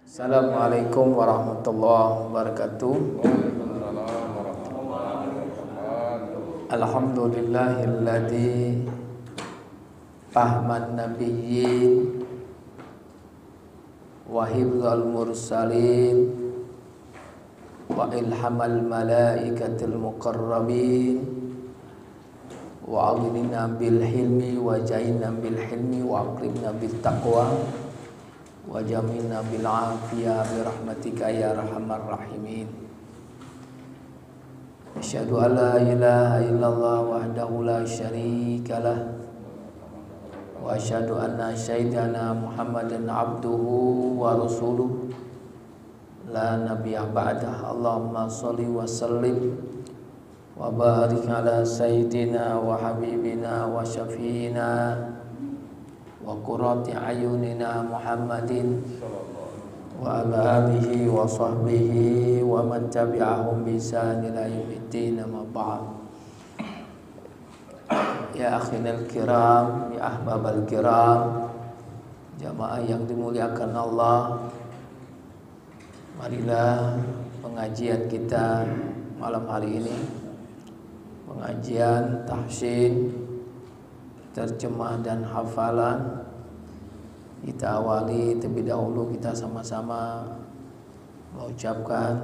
Assalamualaikum warahmatullahi wabarakatuh. Alhamdulillahilladzi fahman nabiyyin wa hifdzal mursalin wa ilhamal malaikatil muqarrabin wa aghnina bil hilmi wa jaina bil hilmi wa aqrimna bil taqwa wa jamina bil afiyah bi rahmatika ya arhamar rahimin. Asyhadu an la ilaha illallah wahdahu la syarikalah wa asyhadu anna sayyidana Muhammadan abduhu wa rasuluh la nabiyya ba'dah. Allahumma shalli wa sallim wa barik ala sayyidina wa habibina wa syafiina wa qurrati ayunina Muhammadin wa ala alihi wa sahbihi wa man tabi'ahum bi ihsan ila yaumiddin, amma ba'd. Ya akhinal kiram, ya ahbabal kiram, jamaah yang dimuliakan Allah, marilah pengajian kita malam hari ini, pengajian tahsin, terjemah dan hafalan. Kita awali terlebih dahulu, kita sama-sama mengucapkan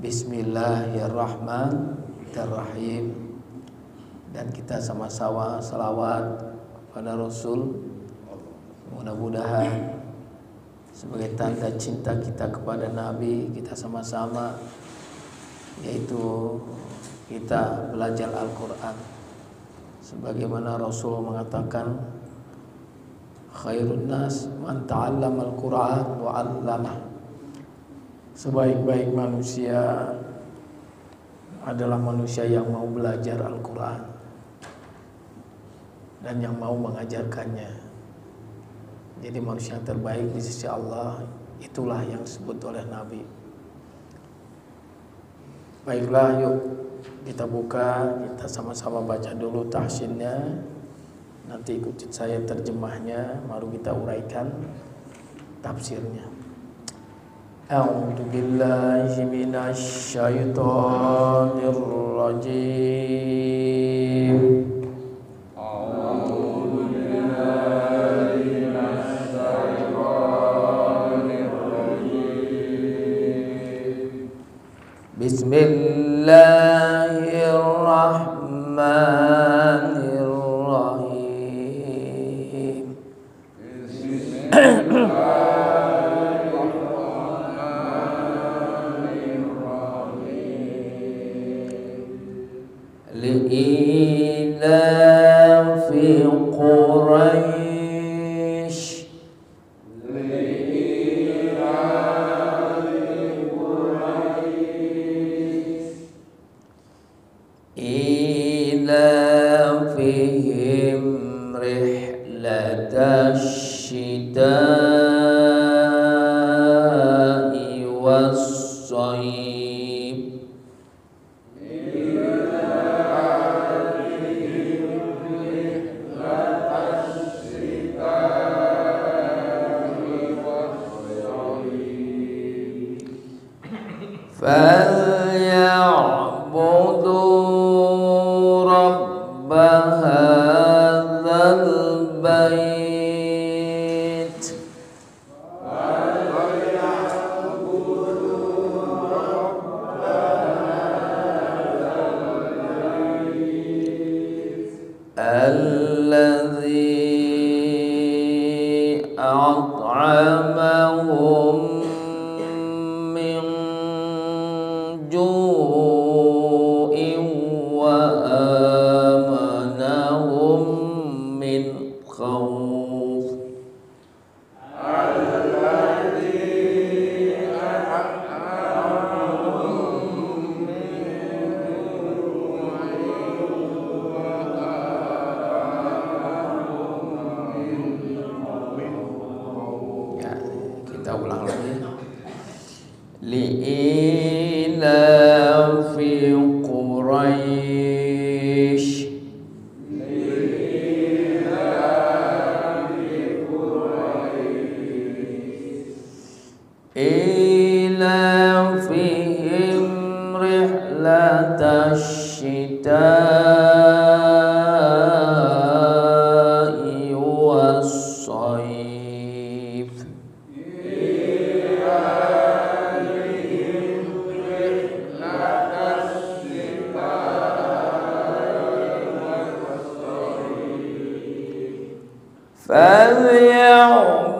Bismillahirrahmanirrahim, dan kita sama-sama salawat pada Rasul. Mudah-mudahan sebagai tanda cinta kita kepada Nabi, kita sama-sama, yaitu kita belajar Al-Quran sebagaimana Rasul mengatakan, khairun nas man ta'allama al-Qur'an wa 'allamah. Sebaik-baik manusia adalah manusia yang mau belajar Al-Quran dan yang mau mengajarkannya. Jadi manusia yang terbaik di sisi Allah itulah yang disebut oleh Nabi. Baiklah, yuk kita buka, kita sama-sama baca dulu tahsinnya. Nanti ikutin saya terjemahnya, baru kita uraikan tafsirnya. A'udzu billahi minasy syaithanir rajim. A'udzu billahi minasy syaithanir rajim. Bismillahirrahmanirrahim. Li'ilafi Quraisy ilafihim rihlatash syita'i was-sayf. فَلْيَعْبُدُوا رَبَّ هَذَا الْبَيْتِ الَّذِي أَطْعَمَهُم مِّن جُوعٍ وَآمَنَهُم مِّنْ خَوْفٍ. فليعبدوا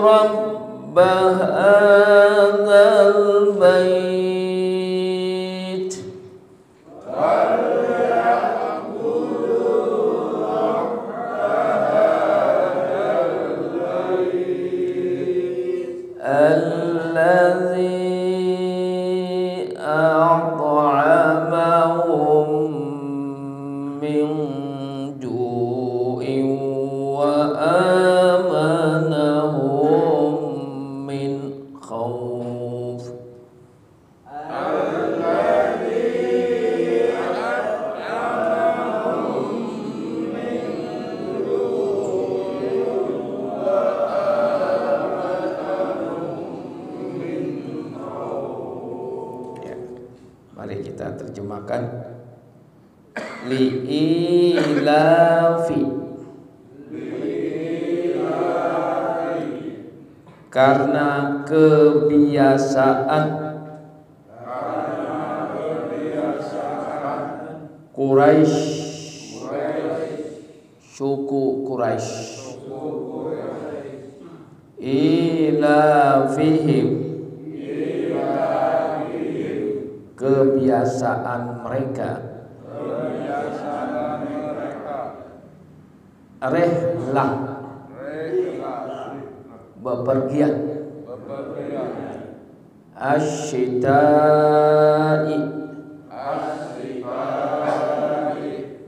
رب هذا البيت الذي أطعمهم من جوع وآمنهم من خوف Mari kita terjemahkan. Li'ilafi, karena kebiasaan Quraisy, suku Quraisy, ilafihim, kebiasaan mereka, rehlah, bepergian, asyita'i,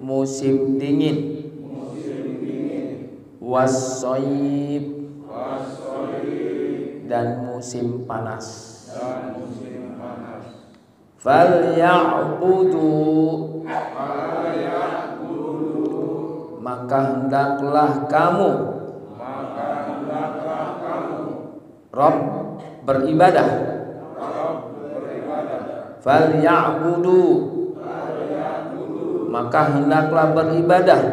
musim dingin, wassoyib, dan musim panas. Falya'budu, maka hendaklah kamu Rabb beribadah. Falya'budu, maka hendaklah beribadah.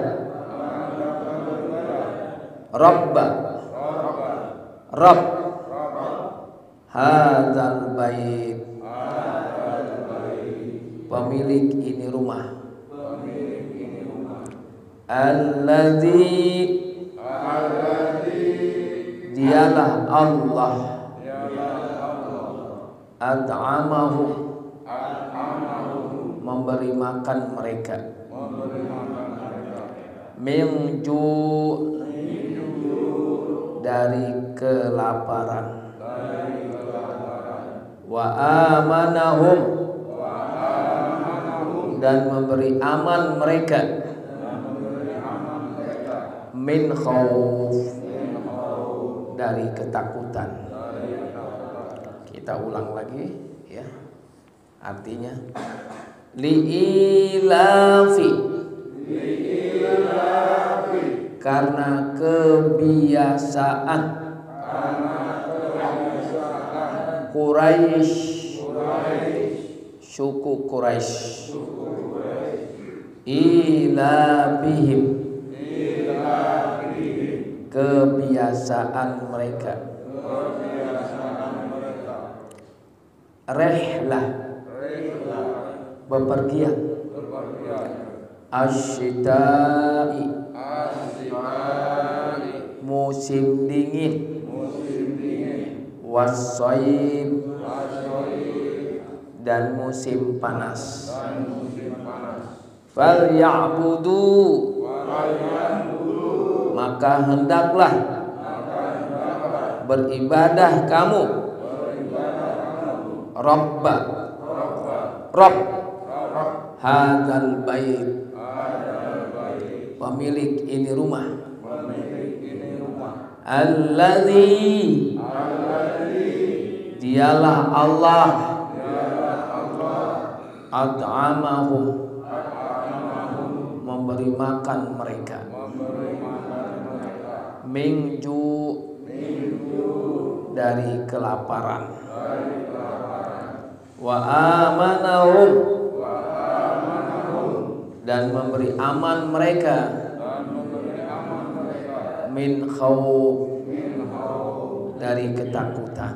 Rabb hadzal bait, pemilik ini rumah. Alladzi, dialah Allah, at'amahu, memberi makan mereka, min ju', dari kelaparan, wa amanahum, dan memberi aman mereka, min khauf, dari ketakutan. Kita ulang lagi ya. Artinya li'ilafi, karena kebiasaan Quraisy, suku Quraisy, ilafihim, kebiasaan mereka, rehlah, bepergian, asyita'i, musim dingin, wassoyib, dan musim panas. Falya'budu, maka hendaklah beribadah kamu Rabb hadzal bait, pemilik ini rumah. Alladzi, dialah Allah, at'amahum, memberi makan mereka, min ju', dari kelaparan, wa amanahum, dan memberi aman mereka, min khauf, dari ketakutan.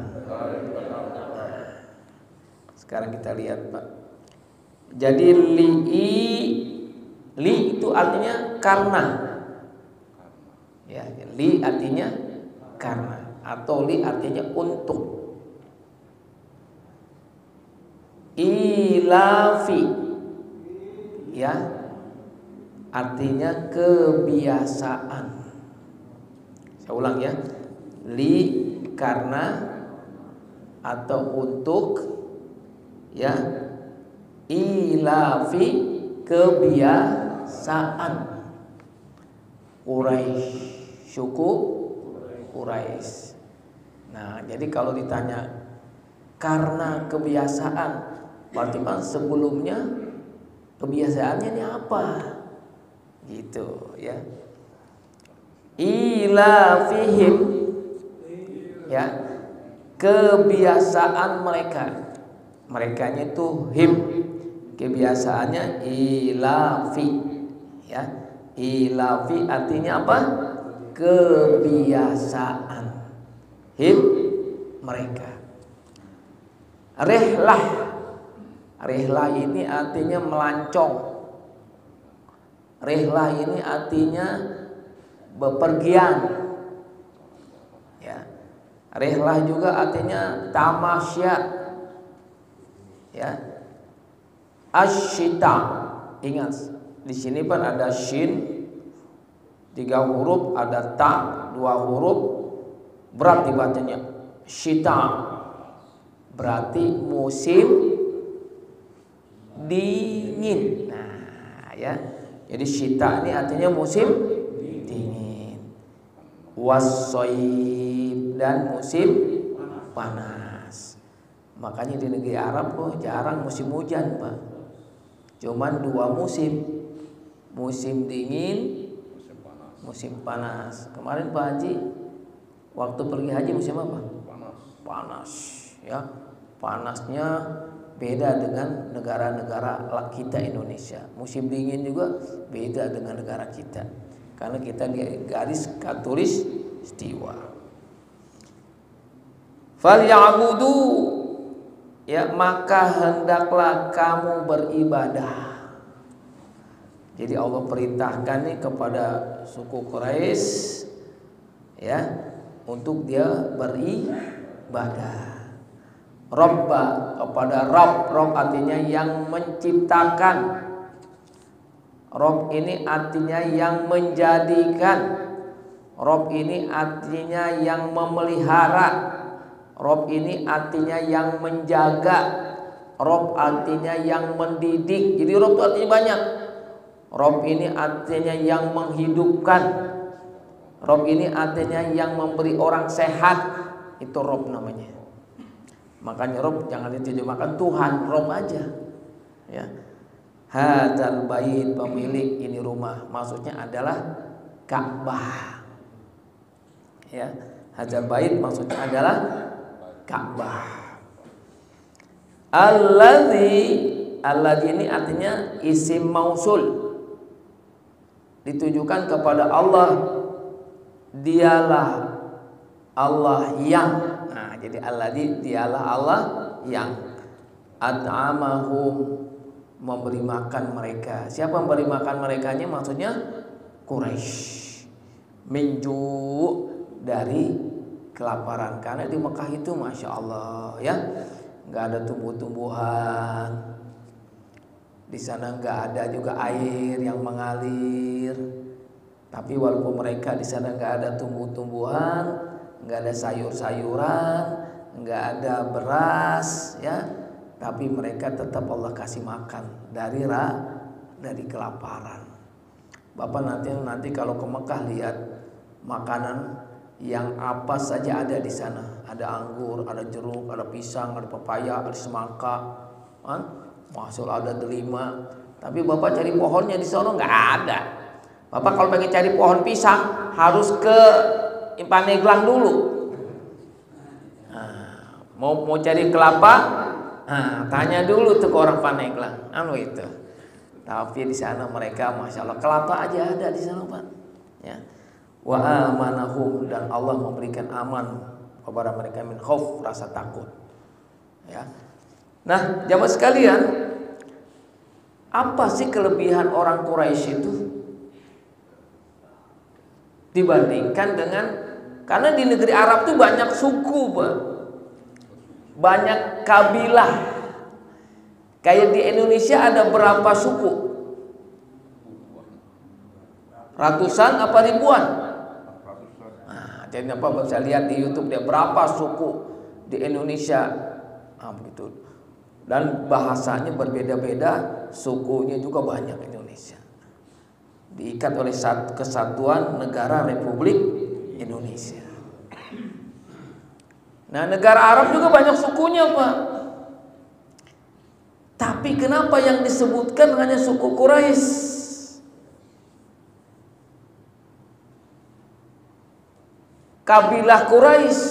Sekarang kita lihat Pak. Jadi Li itu artinya karena. Ya, li artinya karena atau li artinya untuk. Ilafi, ya, artinya kebiasaan. Saya ulang ya, li karena atau untuk, ya, ilafi kebiasaan. Quraisy, suku Quraisy. Nah, jadi kalau ditanya karena kebiasaan, berarti kan sebelumnya kebiasaannya ini apa? Gitu ya. Ilafihim, ya, kebiasaan mereka. Merekanya itu him. Kebiasaannya ilafi, ya. Ilafi artinya apa? Kebiasaan. Him, mereka. Rihlah. Rihlah ini artinya melancong. Rihlah ini artinya bepergian. Ya. Rihlah juga artinya tamasya. Ya. Asyita. Ingat, di sini pun ada shin 3 huruf, ada ta 2 huruf. Berat dibacanya. Syita. Berarti musim dingin. Nah, ya. Jadi syita ini artinya musim dingin. Wassoib, dan musim panas. Makanya di negeri Arab kok jarang musim hujan, Pak. Cuman 2 musim. Musim dingin, musim panas. Kemarin Pak Haji waktu pergi haji musim apa? Panas, ya. Panasnya beda dengan negara-negara kita Indonesia. Musim dingin juga beda dengan negara kita. Karena kita di garis khatulistiwa. Falyabudu, ya, maka hendaklah kamu beribadah. Jadi Allah perintahkan nih kepada suku Quraisy, ya, untuk dia beribadah. Robba, kepada Rob. Rob artinya yang menciptakan. Rob ini artinya yang menjadikan. Rob ini artinya yang memelihara. Rob ini artinya yang menjaga. Rob artinya yang mendidik. Jadi Rob itu artinya banyak. Rob ini artinya yang menghidupkan. Rob ini artinya yang memberi orang sehat. Itu Rob namanya. Makanya Rob jangan diterjemahkan Tuhan, Rob aja. Ya. Hadzal bait, pemilik ini rumah, maksudnya adalah Ka'bah. Ya. Hadzal bait maksudnya adalah Ka'bah. Alladzi ini artinya isim mausul. Ditujukan kepada Allah. Dialah Allah yang. Nah, jadi alladzi, dialah Allah yang at'amahum, memberi makan mereka. Siapa memberi makan merekanya? Maksudnya Quraisy. Minju, dari kelaparan. Karena di Mekah itu Masya Allah, ya, nggak ada tumbuh-tumbuhan. Di sana nggak ada juga air yang mengalir. Tapi walaupun mereka di sana nggak ada tumbuh-tumbuhan, nggak ada sayur-sayuran, nggak ada beras, ya, tapi mereka tetap Allah kasih makan dari kelaparan. Bapak nanti kalau ke Mekah lihat makanan yang apa saja ada di sana. Ada anggur, ada jeruk, ada pisang, ada pepaya, ada semangka, masuk ada delima. Tapi Bapak cari pohonnya di sana nggak ada. Bapak kalau pengen cari pohon pisang harus ke Pandeglang dulu. Nah, mau cari kelapa, tanya dulu tuh ke orang Pandeglang. Itu. Tapi di sana mereka Masya Allah kelapa aja ada di sana, Pak. Ya. Wa amanahum, dan Allah memberikan aman kepada mereka min khauf, rasa takut. Ya. Nah, jamaah sekalian, Apa sih kelebihan orang Quraisy itu dibandingkan dengan, karena di negeri Arab tuh banyak suku, Pak. Banyak kabilah. Kayak di Indonesia ada berapa suku? Ratusan apa ribuan? Nah, jadi apa bisa lihat di YouTube dia berapa suku di Indonesia. Nah, begitu. Dan bahasanya berbeda-beda, sukunya juga banyak Indonesia. Diikat oleh kesatuan negara Republik Indonesia. Nah, negara Arab juga banyak sukunya, Pak. Tapi kenapa yang disebutkan hanya suku Quraisy? Kabilah Quraisy.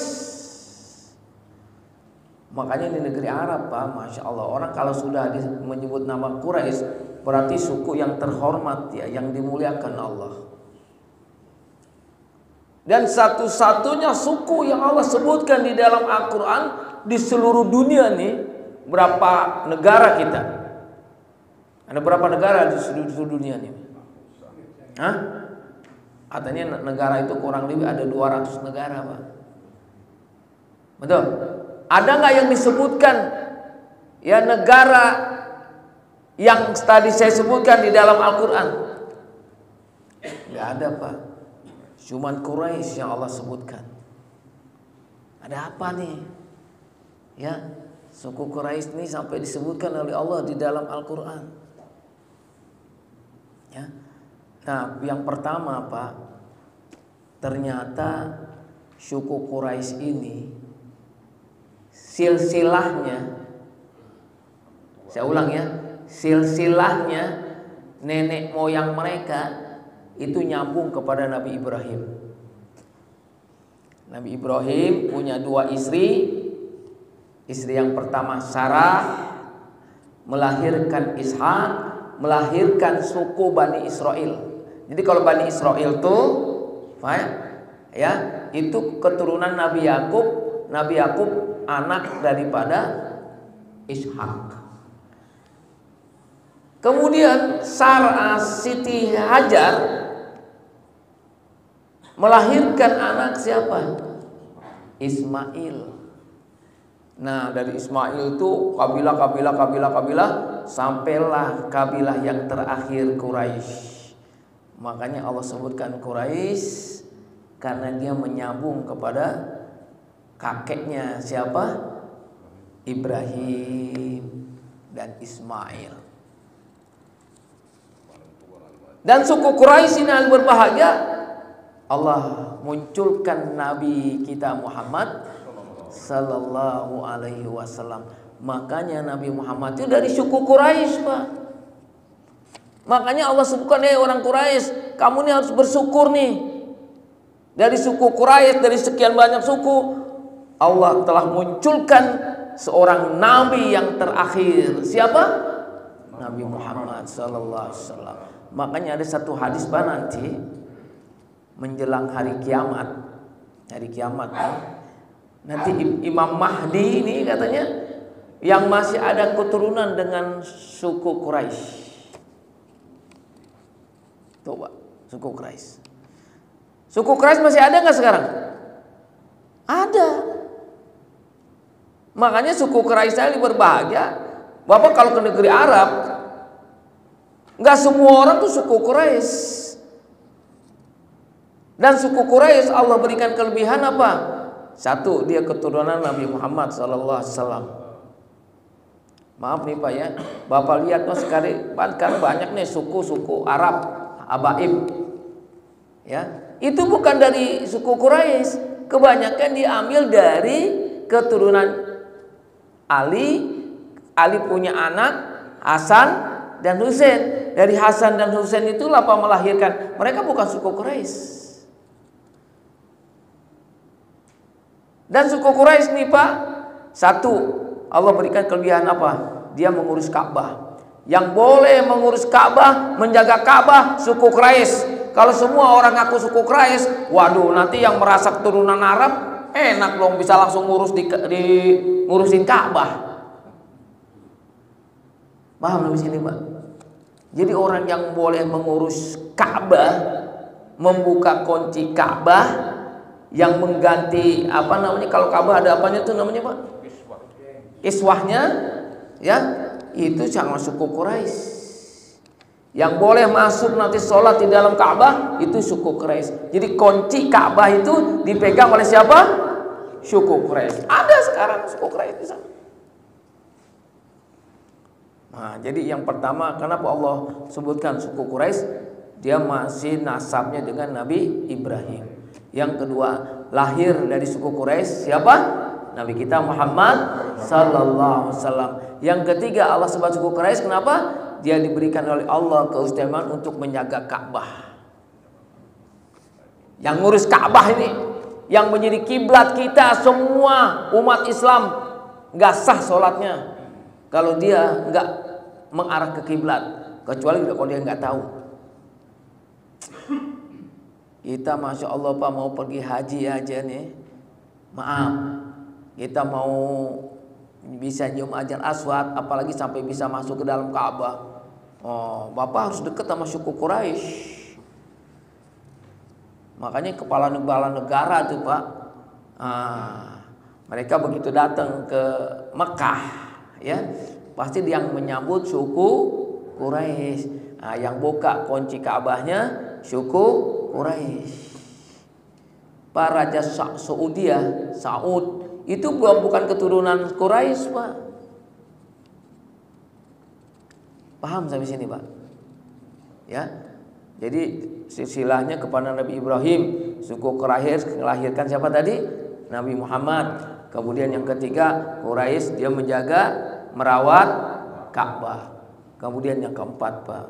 Makanya di negeri Arab, Pak, Masya Allah, orang kalau sudah menyebut nama Quraisy berarti suku yang terhormat, ya, yang dimuliakan Allah. Dan satu-satunya suku yang Allah sebutkan di dalam Al-Quran di seluruh dunia nih, berapa negara kita? Ada berapa negara di seluruh dunia nih? Hah? Katanya negara itu kurang lebih ada 200 negara, Pak. Betul? Ada nggak yang disebutkan ya negara yang tadi saya sebutkan di dalam Al-Quran? Nggak ada, Pak. Cuman Quraisy yang Allah sebutkan. Ada apa nih? Ya, suku Quraisy ini sampai disebutkan oleh Allah di dalam Al-Quran. Ya. Nah, yang pertama, Pak, ternyata suku Quraisy ini silsilahnya, saya ulang ya, silsilahnya nenek moyang mereka itu nyambung kepada Nabi Ibrahim. Nabi Ibrahim punya 2 istri. Istri yang pertama Sarah melahirkan Ishak, melahirkan suku Bani Israel. Jadi kalau Bani Israel tuh, ya, itu keturunan Nabi Yakub. Nabi Yakub anak daripada Ishak. Kemudian Sarah Siti Hajar melahirkan anak siapa? Ismail. Nah, dari Ismail itu kabilah sampailah kabilah yang terakhir Quraisy. Makanya Allah sebutkan Quraisy karena dia menyambung kepada kakeknya siapa? Ibrahim dan Ismail. Dan suku Quraisy ini berbahagia, Allah munculkan Nabi kita Muhammad Sallallahu Alaihi Wasallam. Makanya Nabi Muhammad itu dari suku Quraisy, Pak. Makanya Allah sebutkan, orang Quraisy, kamu nih harus bersyukur nih. Dari suku Quraisy, dari sekian banyak suku, Allah telah munculkan seorang Nabi yang terakhir. Siapa? Nabi Muhammad Sallallahu Alaihi Wasallam. Makanya ada satu hadis, Pak, nanti menjelang hari kiamat, nanti Imam Mahdi ini katanya yang masih ada keturunan dengan suku Quraisy. Coba, suku Quraisy. Suku Quraisy masih ada nggak sekarang? Ada. Makanya suku Quraisy ini berbahagia. Bapak kalau ke negeri Arab, nggak semua orang tuh suku Quraisy. Dan suku Quraisy Allah berikan kelebihan apa? Satu, dia keturunan Nabi Muhammad SAW. Maaf nih, Pak, ya, Bapak lihat sekali, kan banyak nih suku-suku Arab, Abaib, ya, itu bukan dari suku Quraisy. Kebanyakan diambil dari keturunan Ali. Ali punya anak Hasan dan Husain. Dari Hasan dan Husain itulah Pak melahirkan. Mereka bukan suku Quraisy. Dan suku Quraisy nih, Pak, satu, Allah berikan kelebihan apa? Dia mengurus Ka'bah. Yang boleh mengurus Ka'bah, menjaga Ka'bah, suku Quraisy. Kalau semua orang ngaku suku Quraisy, waduh, nanti yang merasa keturunan Arab enak dong, bisa langsung ngurus ngurusin Ka'bah. Paham di sini, Pak? Jadi orang yang boleh mengurus Ka'bah, membuka kunci Ka'bah, yang mengganti apa namanya, kalau Ka'bah ada apanya tuh namanya Pak? Iswahnya, ya, itu sangat suku Quraisy. Yang boleh masuk nanti sholat di dalam Ka'bah itu suku Quraisy. Jadi kunci Ka'bah itu dipegang oleh siapa? Suku Quraisy. Ada sekarang suku Quraisy di sana. Nah, jadi yang pertama, kenapa Allah sebutkan suku Quraisy? Dia masih nasabnya dengan Nabi Ibrahim. Yang kedua, lahir dari suku Quraisy siapa? Nabi kita Muhammad sallallahu alaihi wasallam. Yang ketiga, Allah sebut suku Quraisy kenapa? Dia diberikan oleh Allah keistimewaan untuk menjaga Ka'bah. Yang ngurus Ka'bah ini, yang menjadi kiblat kita semua umat Islam, nggak sah sholatnya kalau dia nggak mengarah ke kiblat, kecuali kalau dia nggak tahu. Kita masya Allah Pak mau pergi haji aja nih, maaf, kita mau bisa nyium Hajar Aswad, apalagi sampai bisa masuk ke dalam Ka'bah. Oh, Bapak harus dekat sama suku Quraisy. Makanya kepala negara tuh Pak, mereka begitu datang ke Mekah, ya, pasti yang menyambut suku Quraisy. Nah, yang buka kunci Ka'bahnya suku Quraisy. Pak Raja Saudiyah, Saud itu bukan keturunan Quraisy Pak. Paham sampai sini Pak? Ya. Jadi silsilahnya kepada Nabi Ibrahim, suku Quraisy melahirkan siapa tadi? Nabi Muhammad. Kemudian yang ketiga, Quraisy dia menjaga, merawat Ka'bah. Kemudian yang keempat Pak,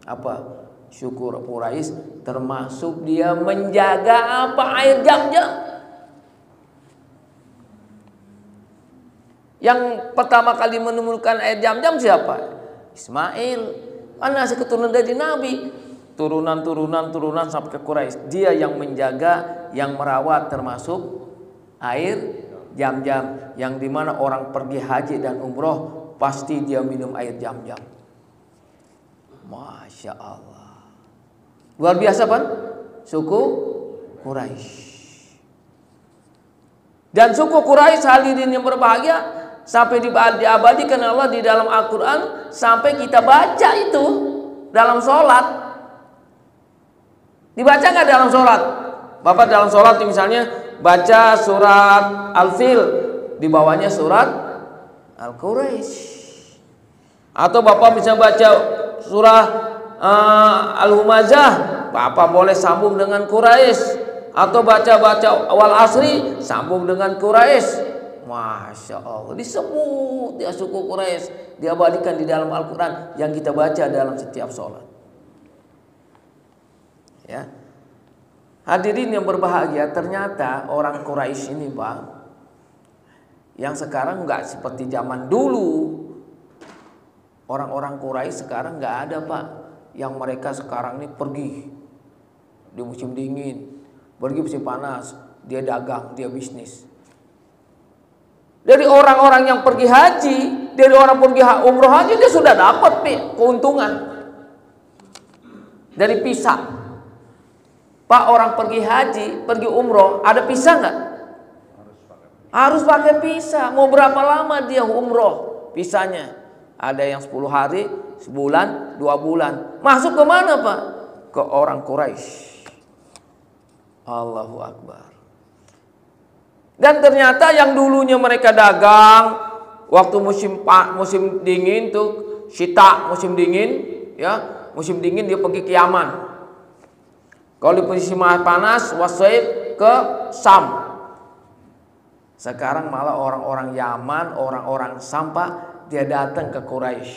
apa? Syukur Quraisy termasuk dia menjaga apa? Air Zam-Zam. Yang pertama kali menemukan air Zam-Zam siapa? Ismail. Karena asal keturunan dari Nabi. Turunan sampai ke Quraisy. Dia yang menjaga, yang merawat termasuk air Zam-Zam, yang dimana orang pergi haji dan umroh pasti dia minum air Zam-Zam. Masya Allah. Luar biasa Pak, suku Quraisy. Dan suku Quraisy hadirin yang berbahagia sampai diabadikan Allah di dalam Al-Quran, sampai kita baca itu dalam sholat. Dibaca nggak dalam sholat? Bapak dalam sholat misalnya baca surat Al-Fil, di bawahnya surat Al-Quraisy. Atau Bapak bisa baca surah Al-Humazah, Bapak boleh sambung dengan Quraisy. Atau baca-baca Wal Asri, sambung dengan Quraisy. Masya Allah, disebut dia suku Quraisy, diabadikan di dalam Al-Quran yang kita baca dalam setiap sholat. Ya, hadirin yang berbahagia, ternyata orang Quraisy ini Pak, yang sekarang nggak seperti zaman dulu. Orang-orang Quraisy sekarang nggak ada Pak, yang mereka sekarang ini pergi di musim dingin, pergi musim panas, dia dagang, dia bisnis. Dari orang-orang yang pergi haji, dari orang pergi umroh haji, dia sudah dapat keuntungan dari pisah. Pak, orang pergi haji, pergi umroh, ada pisah nggak? Harus pakai pisah. Mau berapa lama dia umroh? Pisahnya ada yang 10 hari, sebulan, 2 bulan. Masuk ke mana Pak? Ke orang Quraisy. Allahu Akbar. Dan ternyata yang dulunya mereka dagang waktu musim dingin tuh, syita, musim dingin, ya, musim dingin dia pergi ke Yaman. Kalau di musim panas, wasaib ke Sam. Sekarang malah orang-orang Yaman, orang-orang Sam Pak, dia datang ke Quraisy.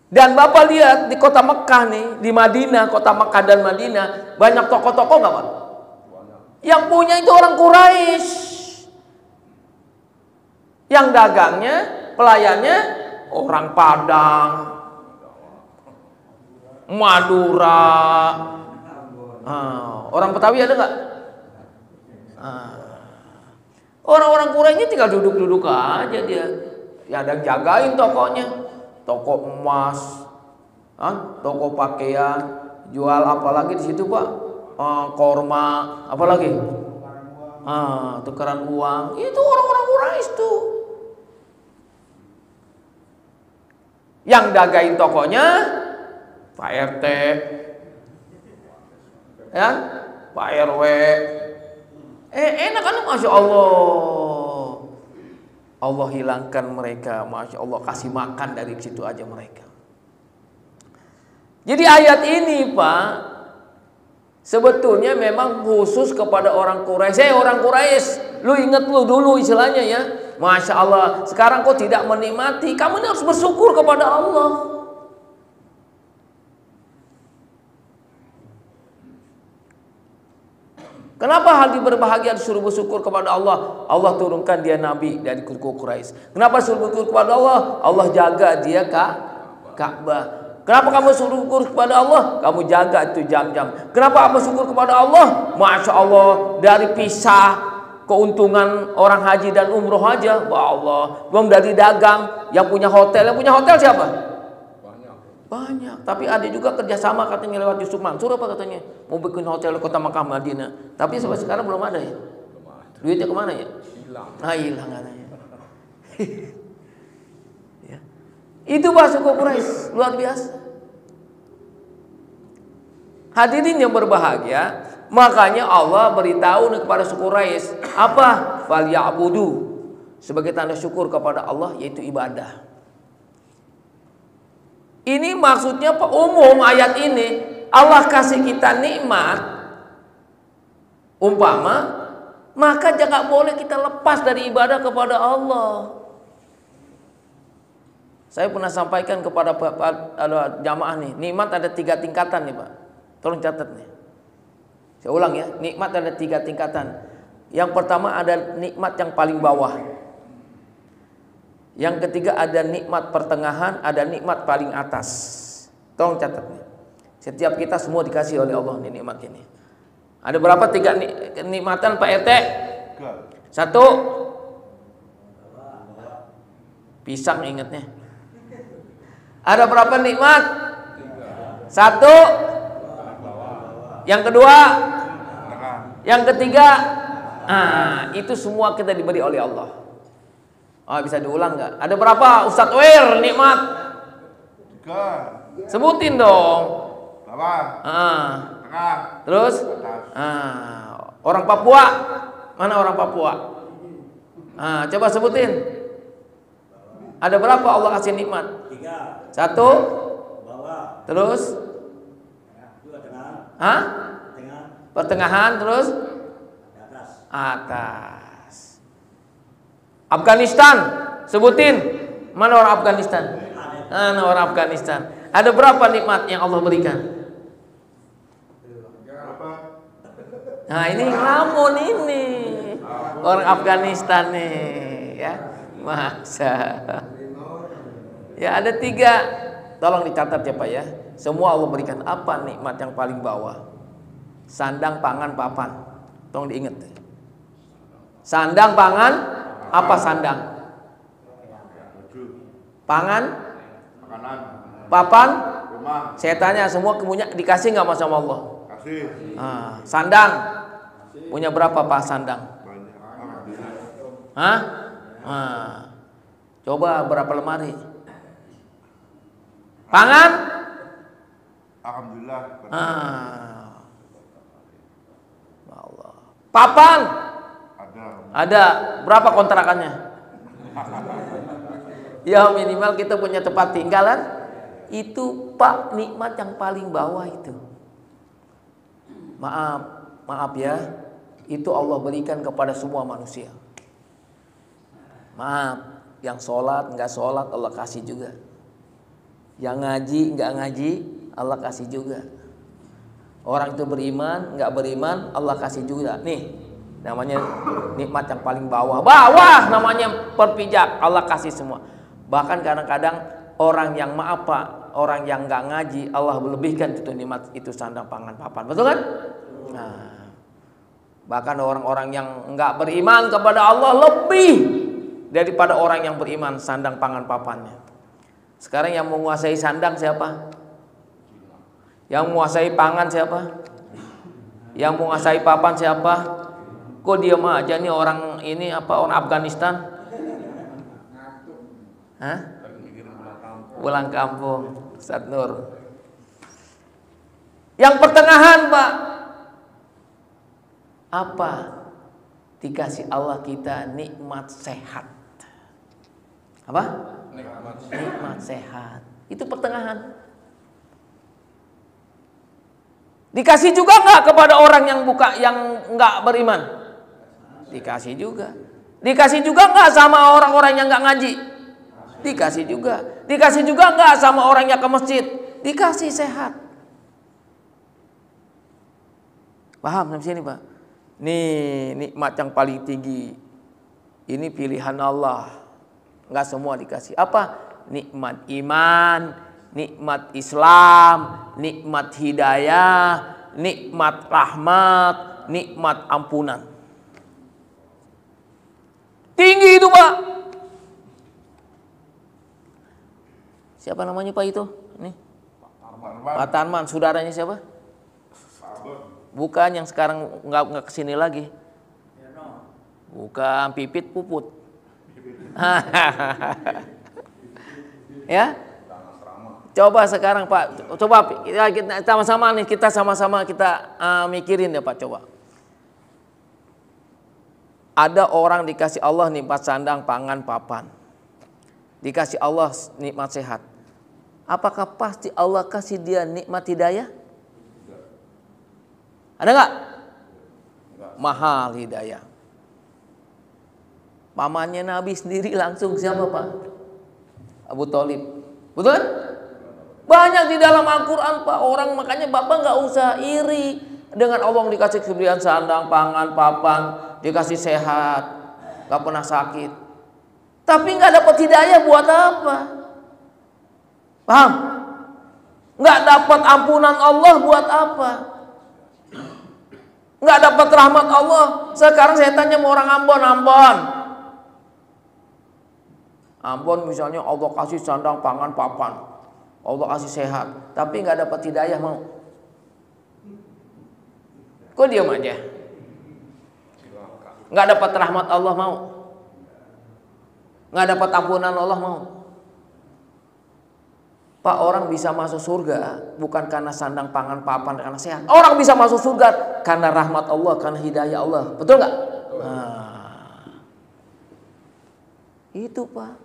Dan Bapak lihat di kota Mekah nih, di Madinah, kota Mekah dan Madinah, banyak toko-toko nggak Pak? Yang punya itu orang Quraisy. Yang dagangnya, pelayannya orang Padang, Madura, orang Betawi ada nggak? Orang-orang Quraisy ini tinggal duduk-duduk aja dia. Ya ada yang jagain tokonya, toko emas, toko pakaian, jual apa lagi di situ Pak? Korma, apa lagi? Tukeran uang. Itu orang-orang Quraisy tuh. Yang jagain tokonya Pak RT, ya, Pak RW. Enak kan, masya Allah. Allah hilangkan mereka, masya Allah, kasih makan dari situ aja mereka. Jadi ayat ini Pak, sebetulnya memang khusus kepada orang Quraisy. Orang Quraisy, lu ingat lu dulu istilahnya ya, masya Allah. Sekarang kau tidak menikmati, kamu harus bersyukur kepada Allah. Kenapa hal berbahagia disuruh bersyukur kepada Allah? Allah turunkan dia nabi dari suku Quraisy. Kenapa suruh bersyukur kepada Allah? Allah jaga dia Ka'bah. Kenapa kamu suruh syukur kepada Allah? Kamu jaga itu jam-jam. Kenapa kamu syukur kepada Allah? Masya Allah, dari pisah keuntungan orang haji dan umroh aja, wah Allah. Belum dari dagang, yang punya hotel siapa? Banyak, tapi ada juga kerjasama katanya lewat Yusuf Mansur apa katanya mau bikin hotel kota Makkah Madinah, tapi sampai sekarang belum ada ya. Duitnya kemana ya? Hilang katanya. Ya. Itu bahasa Quraisy luar biasa. Hadirin yang berbahagia, makanya Allah beritahu kepada suku Quraisy apa? Falyabudu, sebagai tanda syukur kepada Allah, yaitu ibadah. Ini maksudnya umum ayat ini. Allah kasih kita nikmat umpama, maka jangan boleh kita lepas dari ibadah kepada Allah. Saya pernah sampaikan kepada jamaah nih, nikmat ada 3 tingkatan nih Pak. Tolong catat nih. Saya ulang ya, nikmat ada 3 tingkatan. Yang pertama ada nikmat yang paling bawah. Yang ketiga ada nikmat pertengahan, ada nikmat paling atas. Tolong catat nih. Setiap kita semua dikasih oleh Allah nih nikmat ini. Ada berapa 3 nikmatan Pak RT? 1. Pisang ingatnya. Ada berapa nikmat? 1. Yang kedua? Yang ketiga? Itu semua kita diberi oleh Allah. Bisa diulang nggak? Ada berapa Ustadz Wer nikmat? 3. Sebutin dong. Terus? Orang Papua? Mana orang Papua? Coba sebutin. Ada berapa Allah kasih nikmat? 3. 1. Bawah. Terus? 2. Pertengahan. Terus? Atas. Afghanistan, sebutin. Mana orang Afghanistan? Mana orang Afghanistan? Ada berapa nikmat yang Allah berikan? Nah ini ngelamun ini orang Afghanistan nih ya, masa ya ada 3. Tolong dicatat ya Pak ya. Semua Allah berikan. Apa nikmat yang paling bawah? Sandang, pangan, papan. Tolong diingat. Sandang, pangan. Apa sandang? Pangan? Papan? Saya tanya semua punya, dikasih nggak sama Allah? Kasih. Sandang? Punya berapa Pak sandang? Coba berapa lemari? Pangan? Alhamdulillah. Allah. Papan? Ada. Berapa kontrakannya? Ya minimal kita punya tempat tinggalan. Itu Pak nikmat yang paling bawah itu. Maaf ya. Itu Allah berikan kepada semua manusia. Maaf, yang sholat nggak sholat Allah kasih juga. Yang ngaji nggak ngaji Allah kasih juga. Orang itu beriman nggak beriman Allah kasih juga. Nih. Namanya nikmat yang paling bawah namanya perpijak Allah kasih semua. Bahkan kadang-kadang orang yang orang yang nggak ngaji Allah melebihkan itu nikmat itu sandang pangan papan, betul kan? Bahkan orang-orang yang nggak beriman kepada Allah lebih daripada orang yang beriman sandang pangan papannya. Sekarang yang menguasai sandang siapa? Yang menguasai pangan siapa? Yang menguasai papan siapa? Kok diam aja nih orang ini, apa, orang Afghanistan? Hah? Pulang kampung, Ustaz Nur. Yang pertengahan, Pak. Apa? Dikasih Allah kita nikmat sehat. Apa? Nikmat sehat. Itu pertengahan. Dikasih juga nggak kepada orang yang nggak beriman? Dikasih juga. Dikasih juga nggak sama orang-orang yang nggak ngaji? Dikasih juga. Dikasih juga nggak sama orang yang ke masjid? Dikasih sehat. Paham sampai sini, Pak? Nih nikmat yang paling tinggi. Ini pilihan Allah. Nggak semua dikasih. Apa? Nikmat iman, nikmat Islam, nikmat hidayah, nikmat rahmat, nikmat ampunan. Tinggi itu, Pak. Siapa namanya, Pak, itu? Nih. Pak Tarman, saudaranya siapa? Bukan, yang sekarang nggak kesini lagi. Bukan, Pipit Puput. Ya. Coba sekarang, Pak, coba kita sama-sama nih, kita sama-sama mikirin ya, Pak, coba. Ada orang dikasih Allah nikmat sandang, pangan, papan. Dikasih Allah nikmat sehat. Apakah pasti Allah kasih dia nikmat hidayah? Ada nggak? Mahal hidayah. Pamannya Nabi sendiri langsung siapa, Pak? Abu Thalib. Betul? Banyak di dalam Al-Quran, Pak. Orang, makanya Bapak nggak usah iri dengan Allah dikasih keberian sandang, pangan, papan, dikasih sehat, nggak pernah sakit. Tapi nggak dapat hidayah buat apa? Paham? Nggak dapat ampunan Allah buat apa? Nggak dapat rahmat Allah. Sekarang saya tanya sama orang Ambon misalnya Allah kasih sandang, pangan, papan, Allah kasih sehat, tapi nggak dapat hidayah, mau? Kok diam aja? Nggak dapat rahmat Allah, mau? Nggak dapat ampunan Allah, mau? Pak, orang bisa masuk surga bukan karena sandang, pangan, papan, karena sehat. Orang bisa masuk surga karena rahmat Allah, karena hidayah Allah. Betul nggak? Nah, itu, Pak.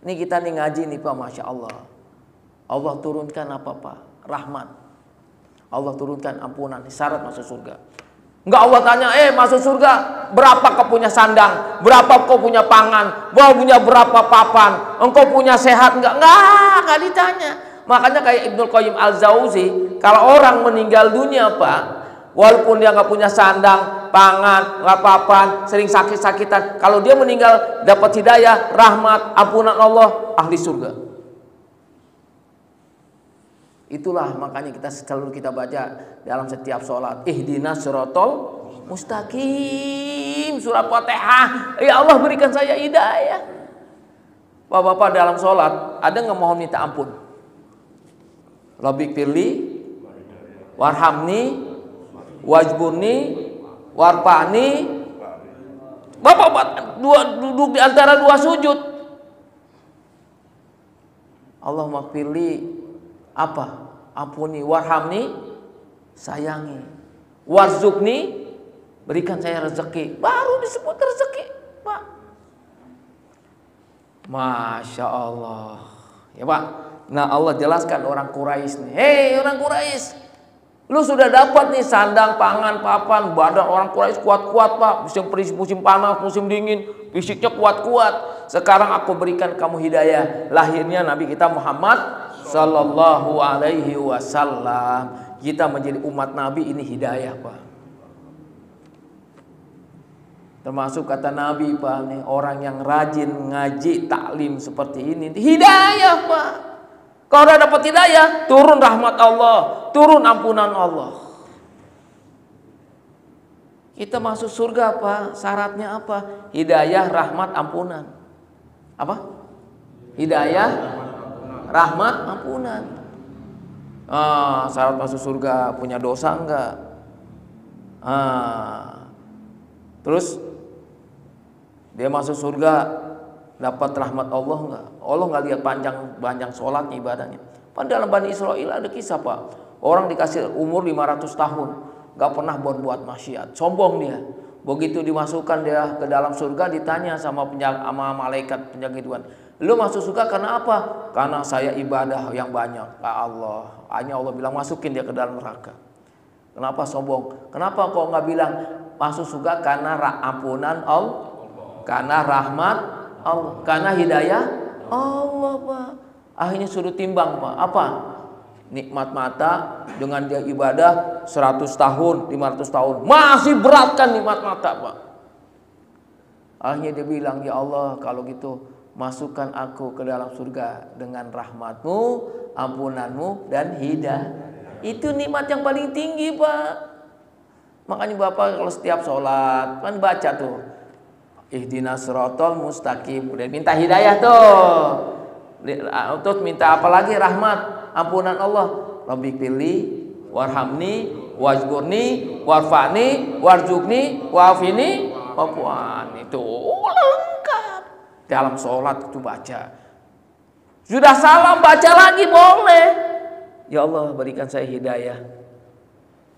Ini kita nih ngaji nih, Pak, Masya Allah. Allah turunkan apa, Pak? Rahmat. Allah turunkan ampunan, syarat masuk surga. Enggak Allah tanya, masuk surga berapa kau punya sandang, berapa kau punya pangan, kau punya berapa papan, engkau punya sehat, enggak ditanya. Makanya kayak Ibnu Qayyim Al-Jauzi, kalau orang meninggal dunia, Pak, walaupun dia nggak punya sandang, pangan, nggak papan, sering sakit-sakitan, kalau dia meninggal dapat hidayah, rahmat, ampunan Allah, ahli surga. Itulah makanya selalu kita baca dalam setiap sholat, ihdinas siratal mustaqim, surah Fatihah. Ya Allah, berikan saya hidayah. Bapak-bapak dalam sholat ada nggak mohon minta ampun? Rabbik firli warhamni wajburni warfa'ni. Bapak duduk di antara dua sujud. Allahumma firli apa? Ampuni, warhamni, sayangi, warzukni, berikan saya rezeki. Baru disebut rezeki, Pak. Masya Allah, ya, Pak. Nah, Allah jelaskan orang Quraisy nih. Hei orang Quraisy, lu sudah dapat nih sandang, pangan, papan, badan orang Quraisy kuat-kuat, Pak. Musim panas, musim dingin, fisiknya kuat-kuat. Sekarang aku berikan kamu hidayah. Lahirnya Nabi kita Muhammad Sallallahu alaihi wasallam. Kita menjadi umat Nabi ini hidayah, Pak. Termasuk kata Nabi, Pak, nih, orang yang rajin ngaji taklim seperti ini hidayah, Pak. Kalau udah dapat hidayah, turun rahmat Allah, turun ampunan Allah. Kita masuk surga, Pak. Syaratnya apa? Hidayah, rahmat, ampunan. Apa? Hidayah, rahmat, ampunan. Syarat masuk surga punya dosa enggak? Terus dia masuk surga dapat rahmat Allah enggak? Allah enggak lihat panjang sholatnya, ibadahnya. Padahal dalam Bani Israel ada kisah, Pak. Orang dikasih umur 500 tahun, enggak pernah buat maksiat. Sombong dia. Begitu dimasukkan dia ke dalam surga, ditanya sama malaikat penjaga Tuhan, lu masuk surga karena apa? Karena saya ibadah yang banyak. Allah. Hanya Allah bilang masukin dia ke dalam neraka. Kenapa sombong? Kenapa kok nggak bilang masuk surga karena ampunan Allah, karena rahmat Allah, karena hidayah Allah, Pak. Akhirnya suruh timbang, Pak. Apa? Nikmat mata dengan dia ibadah 100 tahun, 500 tahun. Masih berat kan nikmat mata, Pak. Akhirnya dia bilang, ya Allah, kalau gitu masukkan aku ke dalam surga dengan rahmatmu, ampunanmu, dan hidayah. Itu nikmat yang paling tinggi, Pak. Makanya Bapak kalau setiap sholat kan baca tuh, ihdinas siratal mustaqim, udah minta hidayah tuh. Terus minta apa lagi? Rahmat, ampunan Allah. Rabbighfirli warhamni wajburni warfani warzuqni wafini wafuan. Itu lengkap. Dalam sholat itu baca. Sudah salam baca lagi boleh. Ya Allah, berikan saya hidayah.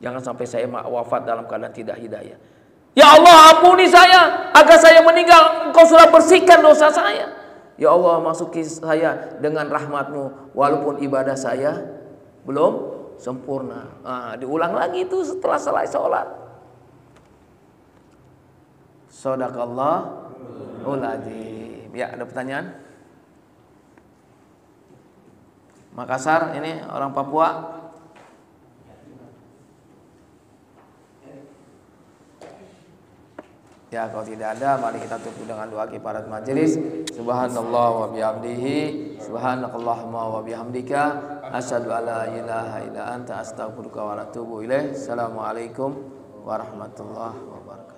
Jangan sampai saya wafat dalam keadaan tidak hidayah. Ya Allah, ampuni saya agar saya meninggal. Engkau sudah bersihkan dosa saya. Ya Allah, masuki saya dengan rahmatmu walaupun ibadah saya belum sempurna. Diulang lagi itu setelah selesai sholat. Shadaqallahul adzim. Ya, ada pertanyaan? Makassar, ini orang Papua. Ya, kalau tidak ada, mari kita tutup dengan doa kifarat majelis. Subhanallah wa bihamdihi, subhanakallahumma wa bihamdika, asyhadu alla ilaha illa anta, astaghfiruka wa atubu ilaih. Assalamualaikum warahmatullahi wabarakatuh.